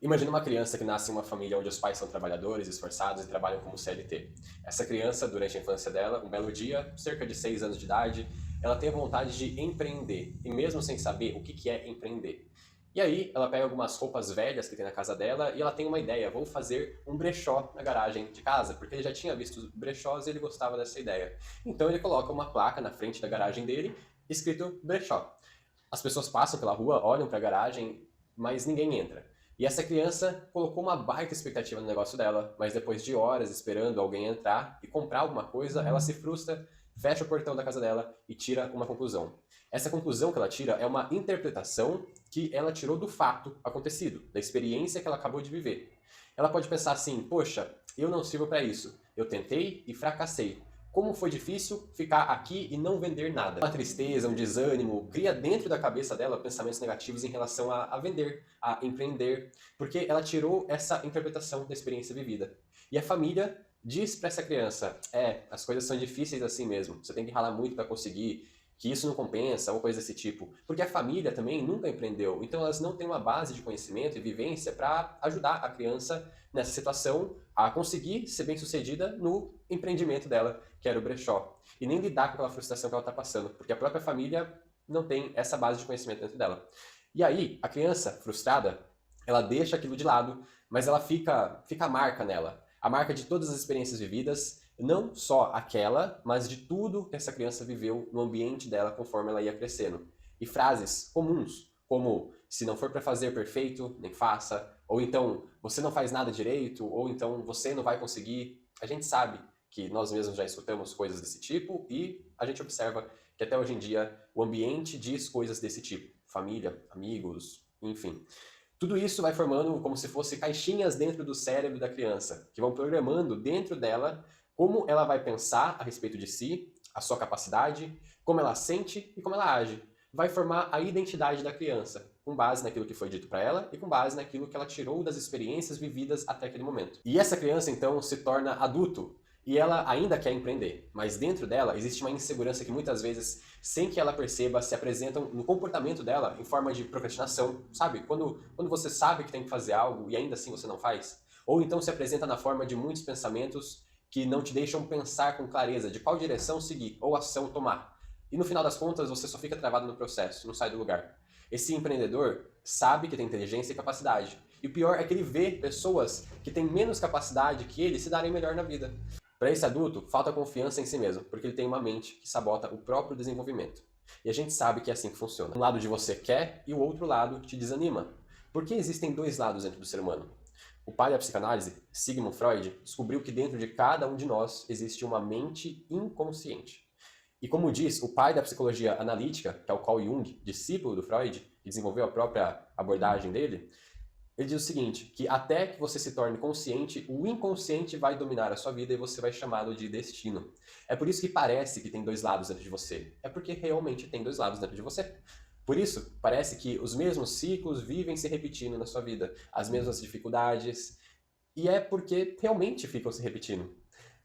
Imagina uma criança que nasce em uma família onde os pais são trabalhadores, esforçados e trabalham como CLT. Essa criança, durante a infância dela, um belo dia, cerca de 6 anos de idade, ela tem a vontade de empreender, e mesmo sem saber o que é empreender. E aí, ela pega algumas roupas velhas que tem na casa dela e ela tem uma ideia: vou fazer um brechó na garagem de casa, porque ele já tinha visto brechós e ele gostava dessa ideia. Então ele coloca uma placa na frente da garagem dele, escrito brechó. As pessoas passam pela rua, olham para a garagem, mas ninguém entra. E essa criança colocou uma baita expectativa no negócio dela, mas depois de horas esperando alguém entrar e comprar alguma coisa, ela se frustra, fecha o portão da casa dela e tira uma conclusão. Essa conclusão que ela tira é uma interpretação que ela tirou do fato acontecido, da experiência que ela acabou de viver. Ela pode pensar assim: poxa, eu não sirvo para isso. Eu tentei e fracassei. Como foi difícil ficar aqui e não vender nada. Uma tristeza, um desânimo, cria dentro da cabeça dela pensamentos negativos em relação a vender, a empreender, porque ela tirou essa interpretação da experiência vivida. E a família diz para essa criança: as coisas são difíceis assim mesmo, você tem que ralar muito para conseguir, que isso não compensa, ou coisa desse tipo. Porque a família também nunca empreendeu, então elas não têm uma base de conhecimento e vivência para ajudar a criança nessa situação a conseguir ser bem-sucedida no empreendimento dela, que era o brechó. E nem lidar com aquela frustração que ela está passando, porque a própria família não tem essa base de conhecimento dentro dela. E aí, a criança frustrada, ela deixa aquilo de lado, mas ela fica a marca nela. A marca de todas as experiências vividas, não só aquela, mas de tudo que essa criança viveu no ambiente dela conforme ela ia crescendo. E frases comuns, como se não for para fazer perfeito, nem faça, ou então você não faz nada direito, ou então você não vai conseguir. A gente sabe que nós mesmos já escutamos coisas desse tipo e a gente observa que até hoje em dia o ambiente diz coisas desse tipo. Família, amigos, enfim. Tudo isso vai formando como se fosse caixinhas dentro do cérebro da criança, que vão programando dentro dela como ela vai pensar a respeito de si, a sua capacidade, como ela sente e como ela age. Vai formar a identidade da criança, com base naquilo que foi dito para ela e com base naquilo que ela tirou das experiências vividas até aquele momento. E essa criança então se torna adulto e ela ainda quer empreender, mas dentro dela existe uma insegurança que muitas vezes, sem que ela perceba, se apresentam no comportamento dela em forma de procrastinação, sabe? Quando você sabe que tem que fazer algo e ainda assim você não faz. Ou então se apresenta na forma de muitos pensamentos que não te deixam pensar com clareza de qual direção seguir ou ação tomar. E no final das contas você só fica travado no processo, não sai do lugar. Esse empreendedor sabe que tem inteligência e capacidade. E o pior é que ele vê pessoas que têm menos capacidade que ele se darem melhor na vida. Para esse adulto, falta confiança em si mesmo, porque ele tem uma mente que sabota o próprio desenvolvimento. E a gente sabe que é assim que funciona. Um lado de você quer e o outro lado te desanima. Por que existem dois lados dentro do ser humano? O pai da psicanálise, Sigmund Freud, descobriu que dentro de cada um de nós existe uma mente inconsciente. E como diz o pai da psicologia analítica, que é o Carl Jung, discípulo do Freud, que desenvolveu a própria abordagem dele, ele diz o seguinte, que até que você se torne consciente, o inconsciente vai dominar a sua vida e você vai chamá-lo de destino. É por isso que parece que tem dois lados dentro de você. É porque realmente tem dois lados dentro de você. Por isso, parece que os mesmos ciclos vivem se repetindo na sua vida, as mesmas dificuldades, e é porque realmente ficam se repetindo.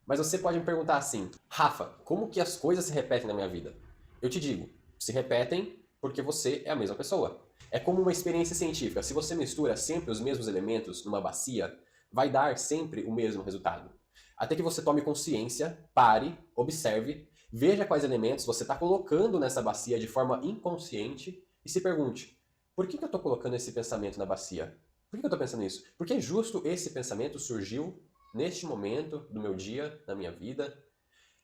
Mas você pode me perguntar assim: Rafa, como que as coisas se repetem na minha vida? Eu te digo, se repetem porque você é a mesma pessoa. É como uma experiência científica. Se você mistura sempre os mesmos elementos numa bacia, vai dar sempre o mesmo resultado. Até que você tome consciência, pare, observe, veja quais elementos você está colocando nessa bacia de forma inconsciente e se pergunte: por que eu estou colocando esse pensamento na bacia? Por que eu estou pensando nisso? Porque justo esse pensamento surgiu neste momento do meu dia, na minha vida.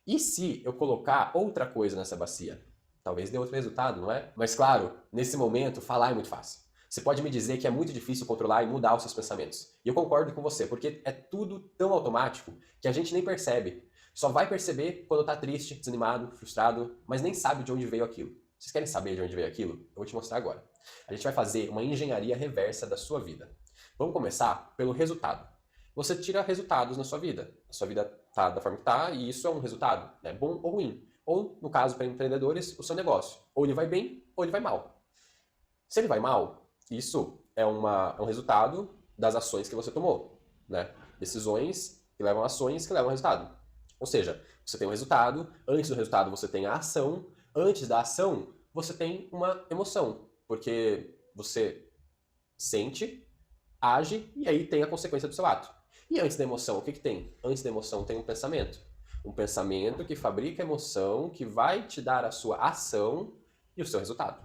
E se eu colocar outra coisa nessa bacia? Talvez dê outro resultado, não é? Mas claro, nesse momento, falar é muito fácil. Você pode me dizer que é muito difícil controlar e mudar os seus pensamentos. E eu concordo com você, porque é tudo tão automático que a gente nem percebe. Só vai perceber quando tá triste, desanimado, frustrado, mas nem sabe de onde veio aquilo. Vocês querem saber de onde veio aquilo? Eu vou te mostrar agora. A gente vai fazer uma engenharia reversa da sua vida. Vamos começar pelo resultado. Você tira resultados na sua vida. A sua vida tá da forma que tá e isso é um resultado, né? Bom ou ruim. Ou, no caso para empreendedores, o seu negócio. Ou ele vai bem ou ele vai mal. Se ele vai mal, isso é um resultado das ações que você tomou, né? Decisões que levam a ações que levam a resultado. Ou seja, você tem um resultado, antes do resultado você tem a ação, antes da ação você tem uma emoção, porque você sente, age e aí tem a consequência do seu ato. E antes da emoção, o que tem? Antes da emoção tem um pensamento. Um pensamento que fabrica a emoção, que vai te dar a sua ação e o seu resultado.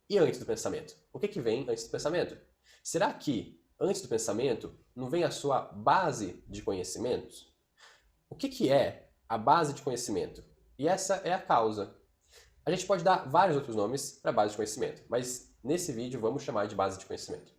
E antes do pensamento? O que vem antes do pensamento? Será que antes do pensamento não vem a sua base de conhecimentos? O que é a base de conhecimento? E essa é a causa. A gente pode dar vários outros nomes para base de conhecimento, mas nesse vídeo vamos chamar de base de conhecimento.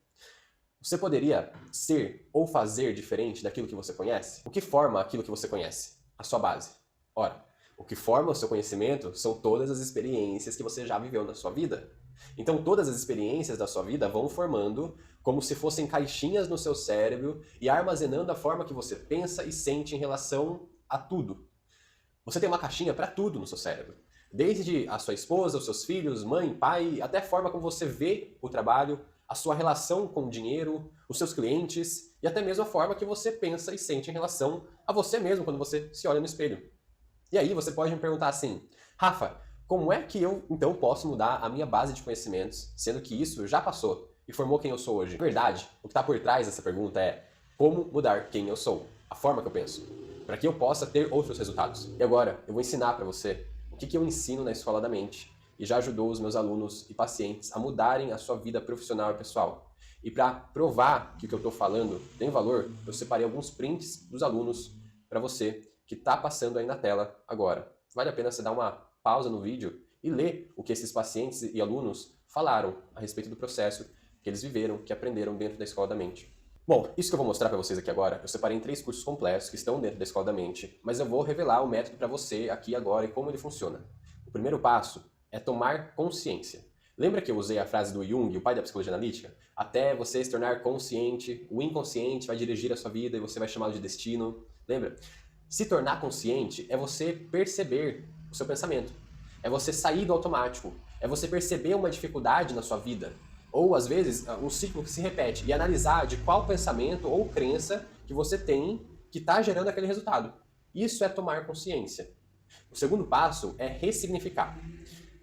Você poderia ser ou fazer diferente daquilo que você conhece? O que forma aquilo que você conhece? A sua base. Ora, o que forma o seu conhecimento são todas as experiências que você já viveu na sua vida. Então todas as experiências da sua vida vão formando como se fossem caixinhas no seu cérebro e armazenando a forma que você pensa e sente em relação a tudo. Você tem uma caixinha para tudo no seu cérebro. Desde a sua esposa, os seus filhos, mãe, pai, até a forma como você vê o trabalho, a sua relação com o dinheiro, os seus clientes e até mesmo a forma que você pensa e sente em relação a você mesmo quando você se olha no espelho. E aí você pode me perguntar assim, Rafa, como é que eu então posso mudar a minha base de conhecimentos, sendo que isso já passou e formou quem eu sou hoje? Na verdade, o que está por trás dessa pergunta é como mudar quem eu sou, a forma que eu penso, para que eu possa ter outros resultados. E agora eu vou ensinar para você o que eu ensino na Escola da Mente e já ajudou os meus alunos e pacientes a mudarem a sua vida profissional e pessoal. E para provar que o que eu estou falando tem valor, eu separei alguns prints dos alunos para você que está passando aí na tela agora. Vale a pena você dar uma pausa no vídeo e ler o que esses pacientes e alunos falaram a respeito do processo que eles viveram, que aprenderam dentro da Escola da Mente. Bom, isso que eu vou mostrar para vocês aqui agora, eu separei em 3 cursos completos que estão dentro da Escola da Mente, mas eu vou revelar o método para você aqui agora e como ele funciona. O primeiro passo é tomar consciência. Lembra que eu usei a frase do Jung, o pai da psicologia analítica? Até você se tornar consciente, o inconsciente vai dirigir a sua vida e você vai chamá-lo de destino. Lembra? Se tornar consciente é você perceber o seu pensamento. É você sair do automático. É você perceber uma dificuldade na sua vida. Ou, às vezes, um ciclo que se repete. E analisar de qual pensamento ou crença que você tem que está gerando aquele resultado. Isso é tomar consciência. O segundo passo é ressignificar.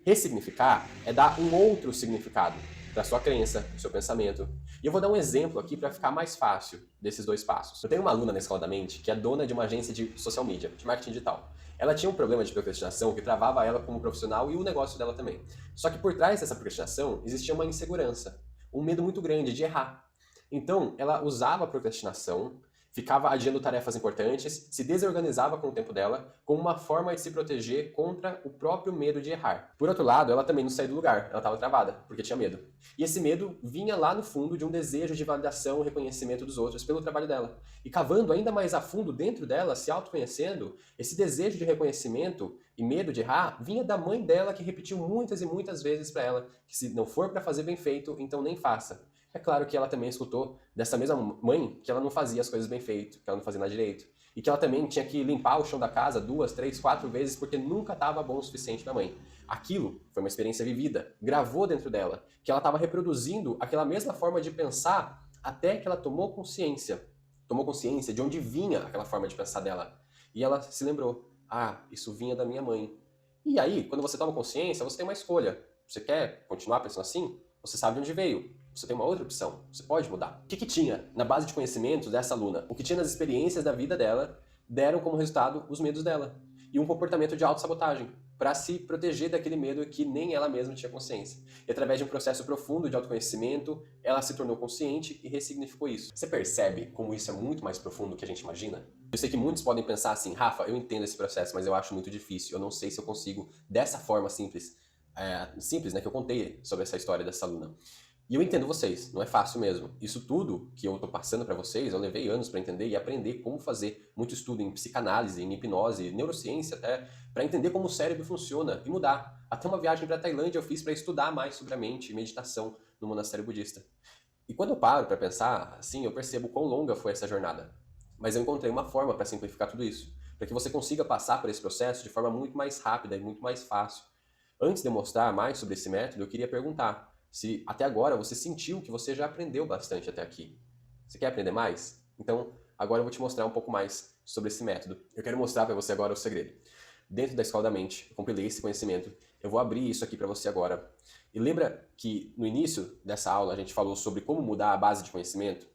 Ressignificar é dar um outro significado para sua crença, para seu pensamento. E eu vou dar um exemplo aqui para ficar mais fácil desses 2 passos. Eu tenho uma aluna na Escola da Mente que é dona de uma agência de social media, de marketing digital. Ela tinha um problema de procrastinação que travava ela como profissional e o negócio dela também. Só que por trás dessa procrastinação existia uma insegurança, um medo muito grande de errar. Então, ela usava a procrastinação, ficava adiando tarefas importantes, se desorganizava com o tempo dela, como uma forma de se proteger contra o próprio medo de errar. Por outro lado, ela também não saía do lugar, ela estava travada, porque tinha medo. E esse medo vinha lá no fundo de um desejo de validação e reconhecimento dos outros pelo trabalho dela. E cavando ainda mais a fundo dentro dela, se autoconhecendo, esse desejo de reconhecimento e medo de errar vinha da mãe dela que repetiu muitas e muitas vezes para ela que se não for para fazer bem feito, então nem faça. É claro que ela também escutou dessa mesma mãe que ela não fazia as coisas bem feito, que ela não fazia nada direito. E que ela também tinha que limpar o chão da casa 2, 3, 4 vezes porque nunca estava bom o suficiente para a mãe. Aquilo foi uma experiência vivida, gravou dentro dela, que ela estava reproduzindo aquela mesma forma de pensar até que ela tomou consciência de onde vinha aquela forma de pensar dela. E ela se lembrou, isso vinha da minha mãe. E aí, quando você toma consciência, você tem uma escolha. Você quer continuar pensando assim? Você sabe de onde veio. Você tem uma outra opção. Você pode mudar. O que tinha na base de conhecimentos dessa aluna? O que tinha nas experiências da vida dela deram como resultado os medos dela. E um comportamento de autossabotagem para se proteger daquele medo que nem ela mesma tinha consciência. E através de um processo profundo de autoconhecimento, ela se tornou consciente e ressignificou isso. Você percebe como isso é muito mais profundo do que a gente imagina? Eu sei que muitos podem pensar assim, Rafa, eu entendo esse processo, mas eu acho muito difícil. Eu não sei se eu consigo, dessa forma simples, que eu contei sobre essa história dessa aluna. E eu entendo vocês, não é fácil mesmo. Isso tudo que eu tô passando para vocês, eu levei anos para entender e aprender como fazer muito estudo em psicanálise, em hipnose, neurociência até, para entender como o cérebro funciona e mudar. Até uma viagem para Tailândia eu fiz para estudar mais sobre a mente e meditação no monastério budista. E quando eu paro para pensar, assim, eu percebo quão longa foi essa jornada. Mas eu encontrei uma forma para simplificar tudo isso, para que você consiga passar por esse processo de forma muito mais rápida e muito mais fácil. Antes de eu mostrar mais sobre esse método, eu queria perguntar se até agora você sentiu que você já aprendeu bastante até aqui. Você quer aprender mais? Então, agora eu vou te mostrar um pouco mais sobre esse método. Eu quero mostrar para você agora o segredo. Dentro da Escola da Mente, eu compilei esse conhecimento Eu vou abrir isso aqui para você agora. E lembra que no início dessa aula a gente falou sobre como mudar a base de conhecimento?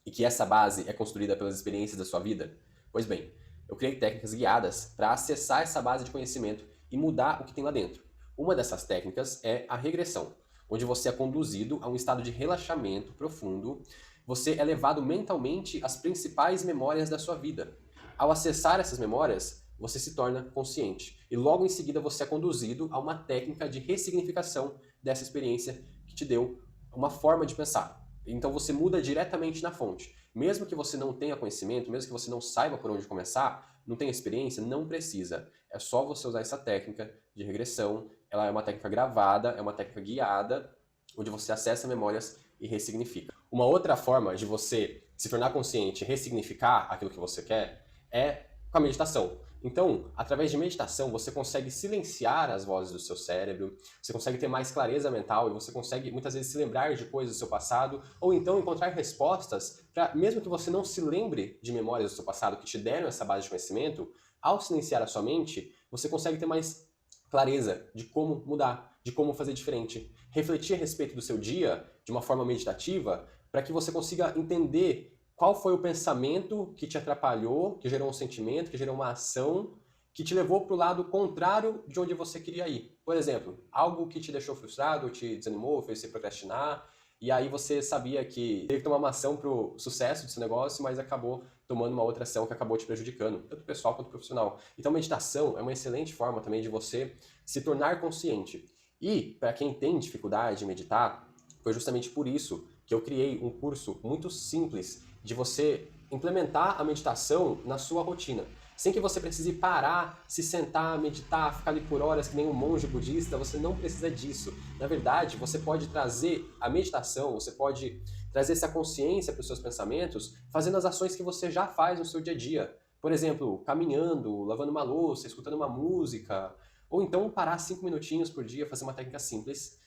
E que essa base é construída pelas experiências da sua vida? Pois bem, eu criei técnicas guiadas para acessar essa base de conhecimento e mudar o que tem lá dentro. Uma dessas técnicas é a regressão, onde você é conduzido a um estado de relaxamento profundo. Você é levado mentalmente às principais memórias da sua vida. Ao acessar essas memórias, você se torna consciente. E logo em seguida você é conduzido a uma técnica de ressignificação dessa experiência que te deu uma forma de pensar. Então você muda diretamente na fonte. Mesmo que você não tenha conhecimento, mesmo que você não saiba por onde começar, não tenha experiência, não precisa. É só você usar essa técnica de regressão. Ela é uma técnica gravada, é uma técnica guiada, onde você acessa memórias e ressignifica. Uma outra forma de você se tornar consciente e ressignificar aquilo que você quer é com a meditação. Então, através de meditação, você consegue silenciar as vozes do seu cérebro, você consegue ter mais clareza mental e você consegue muitas vezes se lembrar de coisas do seu passado, ou então encontrar respostas para, mesmo que você não se lembre de memórias do seu passado que te deram essa base de conhecimento, ao silenciar a sua mente, você consegue ter mais clareza de como mudar, de como fazer diferente. Refletir a respeito do seu dia de uma forma meditativa para que você consiga entender qual foi o pensamento que te atrapalhou, que gerou um sentimento, que gerou uma ação, que te levou para o lado contrário de onde você queria ir. Por exemplo, algo que te deixou frustrado, te desanimou, fez você procrastinar, e aí você sabia que teria que tomar uma ação para o sucesso desse negócio, mas acabou tomando uma outra ação que acabou te prejudicando, tanto pessoal quanto profissional. Então, meditação é uma excelente forma também de você se tornar consciente. E, para quem tem dificuldade de meditar, foi justamente por isso que eu criei um curso muito simples de você implementar a meditação na sua rotina. Sem que você precise parar, se sentar, meditar, ficar ali por horas que nem um monge budista, você não precisa disso. Na verdade, você pode trazer a meditação, você pode trazer essa consciência para os seus pensamentos, fazendo as ações que você já faz no seu dia a dia. Por exemplo, caminhando, lavando uma louça, escutando uma música, ou então parar 5 minutinhos por dia, fazer uma técnica simples,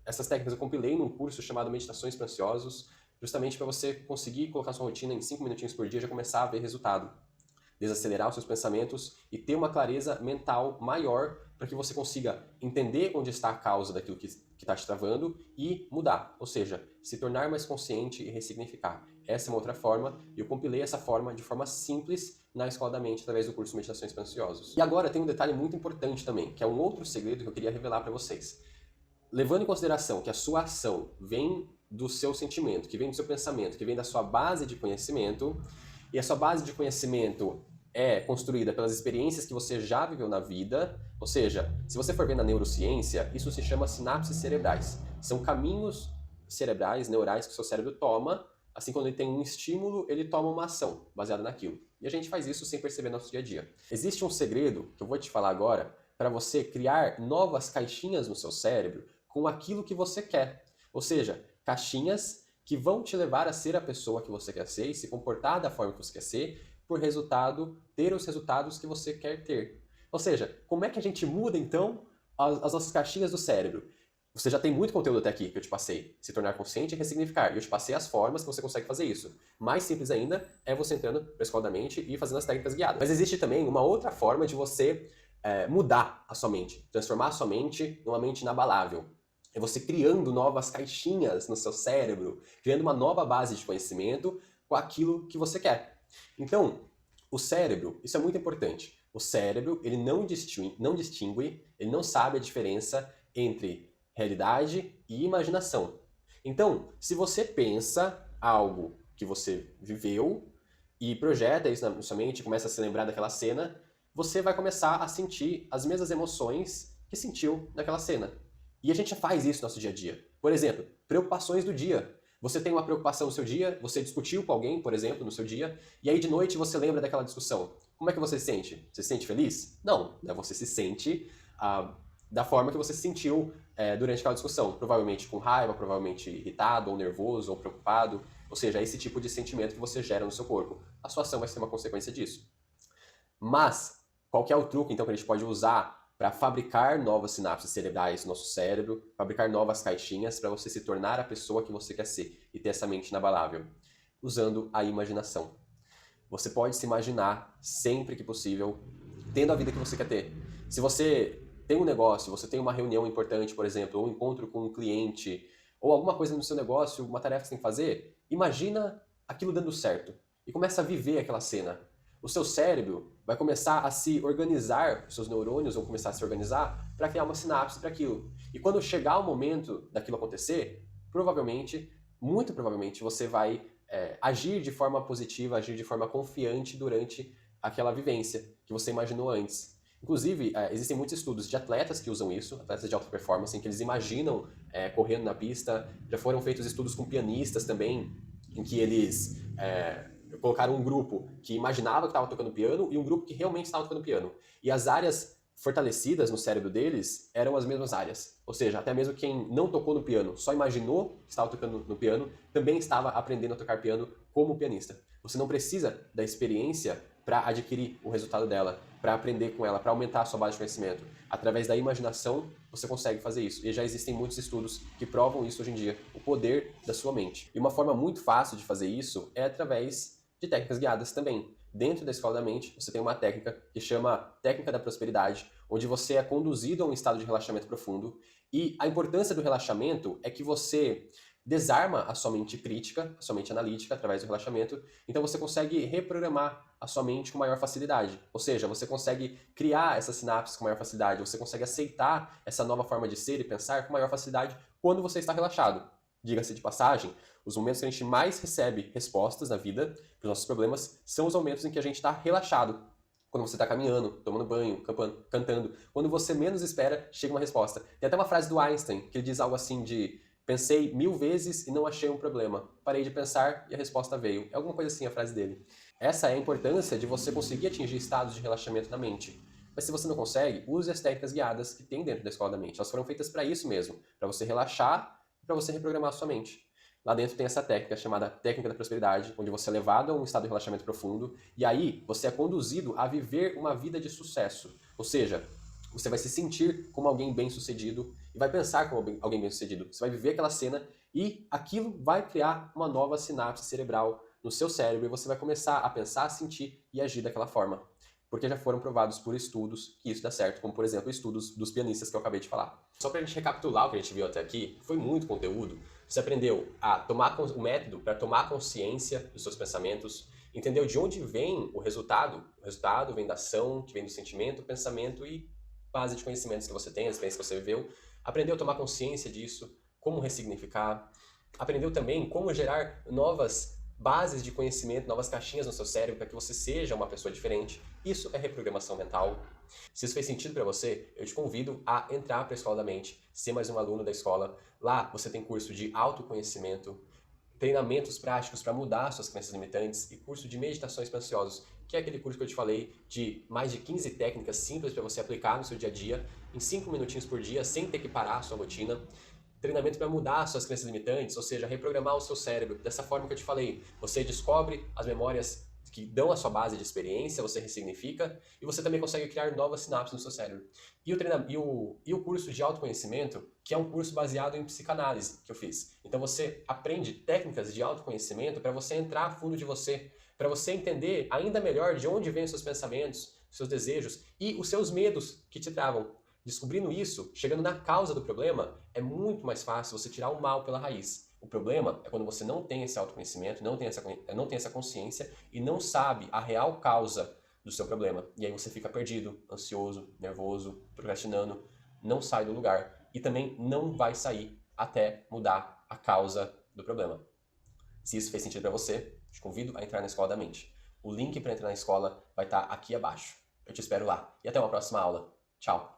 essas técnicas eu compilei num curso chamado Meditações para Ansiosos, justamente para você conseguir colocar sua rotina em 5 minutinhos por dia e já começar a ver resultado. Desacelerar os seus pensamentos e ter uma clareza mental maior para que você consiga entender onde está a causa daquilo que está te travando e mudar, ou seja, se tornar mais consciente e ressignificar. Essa é uma outra forma e eu compilei essa forma de forma simples na Escola da Mente através do curso Meditações para Ansiosos. E agora tem um detalhe muito importante também, que é um outro segredo que eu queria revelar para vocês. Levando em consideração que a sua ação vem do seu sentimento, que vem do seu pensamento, que vem da sua base de conhecimento, e a sua base de conhecimento é construída pelas experiências que você já viveu na vida, ou seja, se você for ver na neurociência, isso se chama sinapses cerebrais. São caminhos cerebrais, neurais que o seu cérebro toma, assim quando ele tem um estímulo, ele toma uma ação baseada naquilo. E a gente faz isso sem perceber no nosso dia a dia. Existe um segredo que eu vou te falar agora para você criar novas caixinhas no seu cérebro com aquilo que você quer. Ou seja, caixinhas que vão te levar a ser a pessoa que você quer ser e se comportar da forma que você quer ser, por resultado, ter os resultados que você quer ter. Ou seja, como é que a gente muda então as nossas caixinhas do cérebro? Você já tem muito conteúdo até aqui que eu te passei. Se tornar consciente e ressignificar. E eu te passei as formas que você consegue fazer isso. Mais simples ainda é você entrando para a Escola da Mente e fazendo as técnicas guiadas. Mas existe também uma outra forma de você mudar a sua mente. Transformar a sua mente numa mente inabalável. É você criando novas caixinhas no seu cérebro. Criando uma nova base de conhecimento com aquilo que você quer. Então, o cérebro, isso é muito importante. O cérebro, ele não distingue, ele não sabe a diferença entre realidade e imaginação. Então, se você pensa algo que você viveu e projeta isso na sua mente, começa a se lembrar daquela cena, você vai começar a sentir as mesmas emoções que sentiu naquela cena. E a gente faz isso no nosso dia a dia. Por exemplo, preocupações do dia. Você tem uma preocupação no seu dia, você discutiu com alguém, por exemplo, no seu dia, e aí de noite você lembra daquela discussão. Como é que você se sente? Você se sente feliz? Não, né? Você se sente da forma que você se sentiu durante aquela discussão. Provavelmente com raiva, provavelmente irritado, ou nervoso, ou preocupado. Ou seja, é esse tipo de sentimento que você gera no seu corpo. A sua ação vai ser uma consequência disso. Mas, qual que é o truque, então, que a gente pode usar para fabricar novas sinapses cerebrais no nosso cérebro, fabricar novas caixinhas para você se tornar a pessoa que você quer ser e ter essa mente inabalável? Usando a imaginação. Você pode se imaginar, sempre que possível, tendo a vida que você quer ter. Se você tem um negócio, você tem uma reunião importante, por exemplo, ou um encontro com um cliente, ou alguma coisa no seu negócio, uma tarefa que você tem que fazer, imagina aquilo dando certo e começa a viver aquela cena. O seu cérebro vai começar a se organizar, os seus neurônios vão começar a se organizar para criar uma sinapse para aquilo. E quando chegar o momento daquilo acontecer, provavelmente, muito provavelmente, você vai agir de forma positiva, agir de forma confiante durante aquela vivência que você imaginou antes. Inclusive, existem muitos estudos de atletas que usam isso, atletas de alta performance, em que eles imaginam correndo na pista. Já foram feitos estudos com pianistas também, em que eles colocaram um grupo que imaginava que estava tocando piano e um grupo que realmente estava tocando piano. E as áreas fortalecidas no cérebro deles eram as mesmas áreas. Ou seja, até mesmo quem não tocou no piano, só imaginou que estava tocando no piano, também estava aprendendo a tocar piano como pianista. Você não precisa da experiência para adquirir o resultado dela, para aprender com ela, para aumentar a sua base de conhecimento. Através da imaginação, você consegue fazer isso. E já existem muitos estudos que provam isso hoje em dia, o poder da sua mente. E uma forma muito fácil de fazer isso é através de técnicas guiadas também. Dentro da Escola da Mente, você tem uma técnica que chama Técnica da Prosperidade, onde você é conduzido a um estado de relaxamento profundo. E a importância do relaxamento é que você desarma a sua mente crítica, a sua mente analítica, através do relaxamento. Então você consegue reprogramar a sua mente com maior facilidade. Ou seja, você consegue criar essas sinapses com maior facilidade, você consegue aceitar essa nova forma de ser e pensar com maior facilidade quando você está relaxado. Diga-se de passagem, os momentos que a gente mais recebe respostas na vida para os nossos problemas são os momentos em que a gente está relaxado. Quando você está caminhando, tomando banho, cantando. Quando você menos espera, chega uma resposta. Tem até uma frase do Einstein que ele diz algo assim de: pensei 1000 vezes e não achei um problema. Parei de pensar e a resposta veio. É alguma coisa assim a frase dele. Essa é a importância de você conseguir atingir estados de relaxamento na mente. Mas se você não consegue, use as técnicas guiadas que tem dentro da Escola da Mente. Elas foram feitas para isso mesmo, para você relaxar e para você reprogramar a sua mente. Lá dentro tem essa técnica chamada Técnica da Prosperidade, onde você é levado a um estado de relaxamento profundo e aí você é conduzido a viver uma vida de sucesso. Ou seja, você vai se sentir como alguém bem-sucedido e vai pensar como alguém bem-sucedido. Você vai viver aquela cena e aquilo vai criar uma nova sinapse cerebral no seu cérebro e você vai começar a pensar, sentir e agir daquela forma. Porque já foram provados por estudos que isso dá certo, como por exemplo estudos dos pianistas que eu acabei de falar. Só para a gente recapitular o que a gente viu até aqui, foi muito conteúdo. Você aprendeu a tomar o método para tomar consciência dos seus pensamentos, entendeu de onde vem o resultado. O resultado vem da ação, que vem do sentimento, pensamento e base de conhecimentos que você tem, as experiências que você viveu. Aprendeu a tomar consciência disso, como ressignificar. Aprendeu também como gerar novas bases de conhecimento, novas caixinhas no seu cérebro para que você seja uma pessoa diferente. Isso é reprogramação mental. Se isso fez sentido para você, eu te convido a entrar para a Escola da Mente, ser mais um aluno da escola. Lá você tem curso de autoconhecimento, treinamentos práticos para mudar suas crenças limitantes e curso de meditações expansiosas, que é aquele curso que eu te falei de mais de 15 técnicas simples para você aplicar no seu dia a dia, em 5 minutinhos por dia, sem ter que parar a sua rotina. Treinamento para mudar suas crenças limitantes, ou seja, reprogramar o seu cérebro. Dessa forma que eu te falei, você descobre as memórias que dão a sua base de experiência, você ressignifica e você também consegue criar novas sinapses no seu cérebro. E o curso de autoconhecimento, que é um curso baseado em psicanálise que eu fiz. Então você aprende técnicas de autoconhecimento para você entrar a fundo de você, para você entender ainda melhor de onde vêm os seus pensamentos, seus desejos e os seus medos que te travam. Descobrindo isso, chegando na causa do problema, é muito mais fácil você tirar o mal pela raiz. O problema é quando você não tem esse autoconhecimento, não tem essa consciência e não sabe a real causa do seu problema. E aí você fica perdido, ansioso, nervoso, procrastinando, não sai do lugar e também não vai sair até mudar a causa do problema. Se isso fez sentido para você, te convido a entrar na Escola da Mente. O link para entrar na escola vai estar aqui abaixo. Eu te espero lá e até uma próxima aula. Tchau!